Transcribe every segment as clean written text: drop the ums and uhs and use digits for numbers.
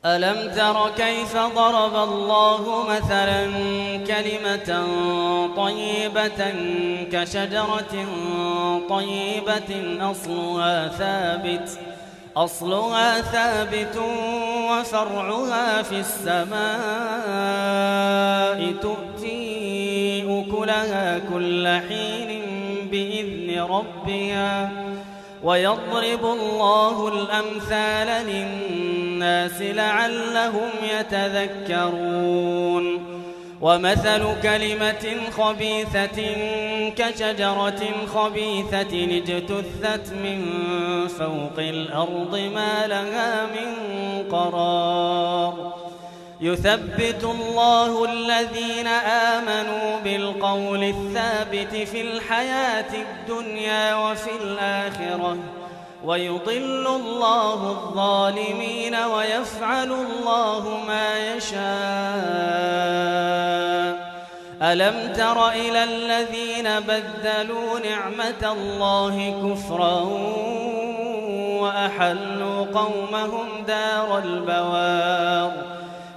ألم تر كيف ضرب الله مثلا كلمة طيبة كشجرة طيبة أصلها ثابت وفرعها في السماء تؤتي أكلها كل حين بإذن ربها ويضرب الله الأمثال للناس لعلهم يتذكرون ومثل كلمة خبيثة كشجرة خبيثة اجتثت من فوق الأرض ما لها من قرار يثبت الله الذين آمنوا بالقول الثابت في الحياة الدنيا وفي الآخرة ويضل الله الظالمين ويفعل الله ما يشاء ألم تر إلى الذين بدلوا نعمة الله كفرا وأحلوا قومهم دار البوار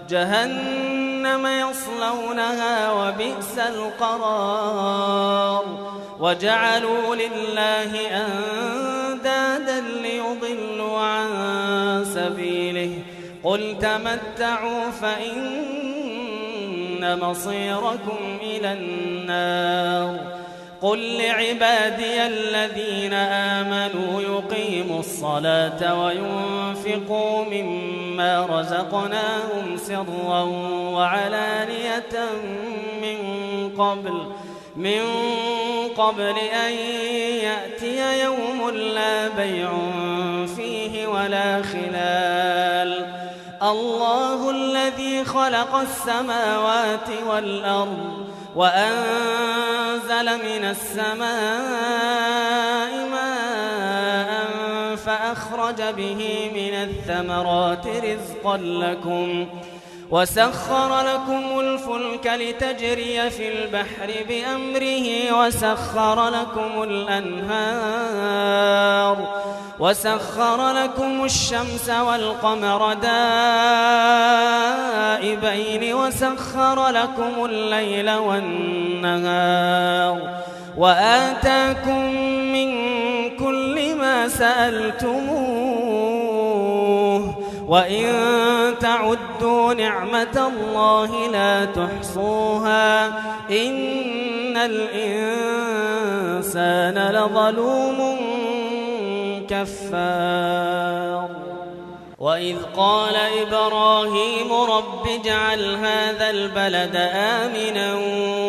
جهنم يصلونها وبئس القرار وجعلوا لله أندادا ليضلوا عن سبيله قل تمتعوا فإن مصيركم إلى النار قل لعبادي الذين آمنوا يقيموا الصلاة وينفقوا مما رزقناهم سرا وعلانية من قبل أن يأتي يوم لا بيع فيه ولا خلال الله الذي خلق السماوات والأرض وأنزل من السماء ماء فأخرج به من الثمرات رزقا لكم وسخر لكم الفلك لتجري في البحر بأمره وسخر لكم الأنهار وسخر لكم الشمس والقمر دائبين وسخر لكم الليل والنهار وآتاكم من كل ما سألتموه وإن تعدوا نعمة الله لا تحصوها إن الإنسان لظلوم كفار وإذ قال إبراهيم رب اجعل هذا البلد آمنا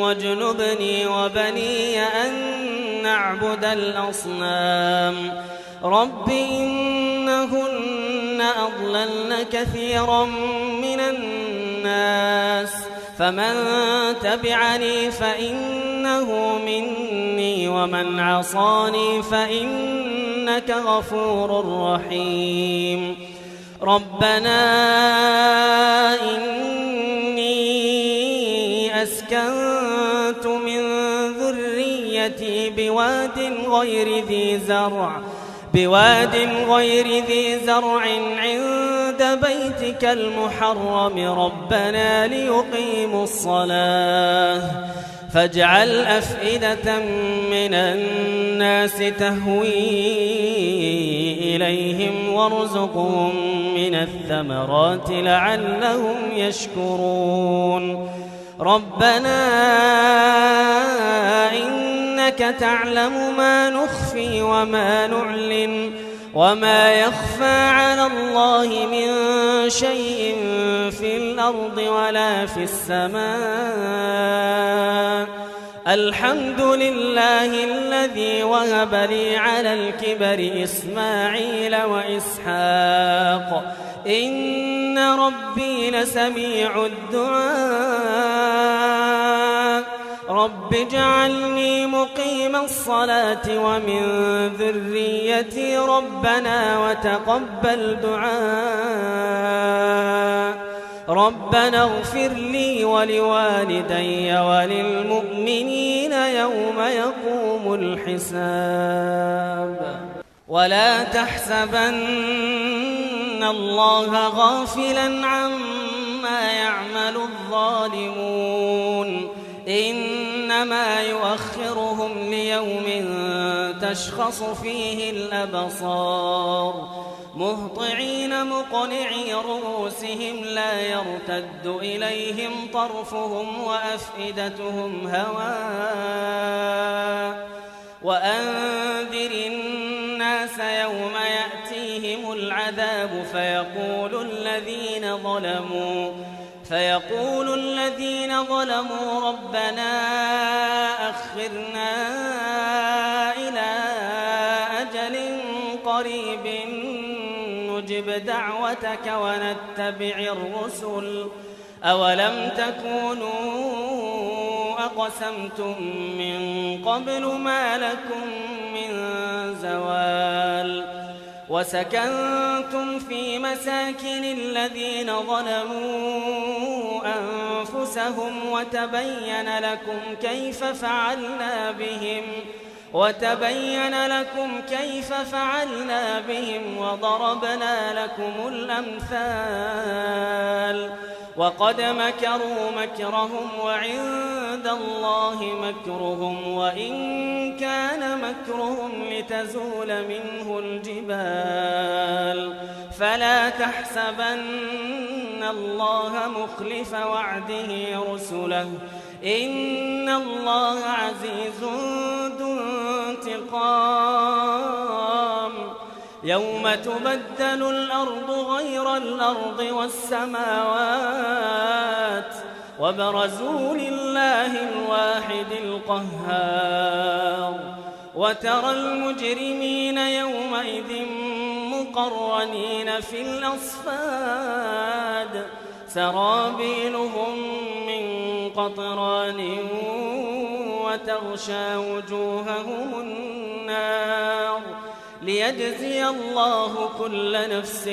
واجنبني وبني أن نعبد الأصنام رب إنهن أضللن كثيرا من الناس فمن تبعني فإنه مني ومن عصاني فإنك غفور رحيم ربنا إني أسكنت من ذريتي بواد غير ذي زرع عند بيتك المحرم ربنا ليقيموا الصلاة فاجعل أفئدة من الناس تهوي إليهم وارزقهم من الثمرات لعلهم يشكرون ربنا إنك تعلم ما نخفي وما نعلن وما يخفى على الله من شيء في الأرض ولا في السماء الحمد لله الذي وهب لي على الكبر إسماعيل وإسحاق إن ربي لسميع الدعاء رب اجعلني مقيم الصلاة ومن ذريتي ربنا وتقبل دعاء ربنا اغفر لي ولوالدي وللمؤمنين يوم يقوم الحساب ولا تحسبن الله غافلا عما يعمل الظالمون إنما يؤخرهم ليوم تشخص فيه الأبصار مهطعين مقنعي رؤوسهم لا يرتد إليهم طرفهم وأفئدتهم هواء وأنذر الناس يوم يأتيهم العذاب فيقول الذين ظلموا ربنا أخرنا إلى أجل قريب نجب دعوتك ونتبع الرسل أولم تكونوا أقسمتم من قبل ما لكم من زوال وسكنتم في مساكن الذين ظلموا أنفسهم وتبين لكم كيف فعلنا بهم وضربنا لكم الأمثال وقد مكروا مكرهم وعند الله مكرهم وإن كان مكرهم لتزول منه الجبال فلا تحسبن الله مخلف وعده رسله إن الله عزيز ذو انتقام يوم تبدل الأرض غير الأرض والسماوات وبرزوا لله الواحد القهار وترى المجرمين يومئذ مقرنين في الأصفاد سرابيلهم من قطران وتغشى وجوههم النار ليجزي الله كل نفس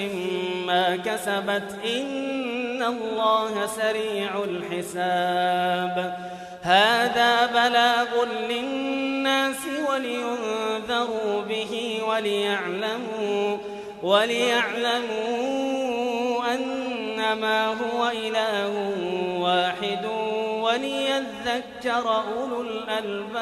ما كسبت إن الله سريع الحساب هذا بلاغ للناس ولينذروا به وليعلموا أنما هو إله واحد وليذكر أولو الألباب.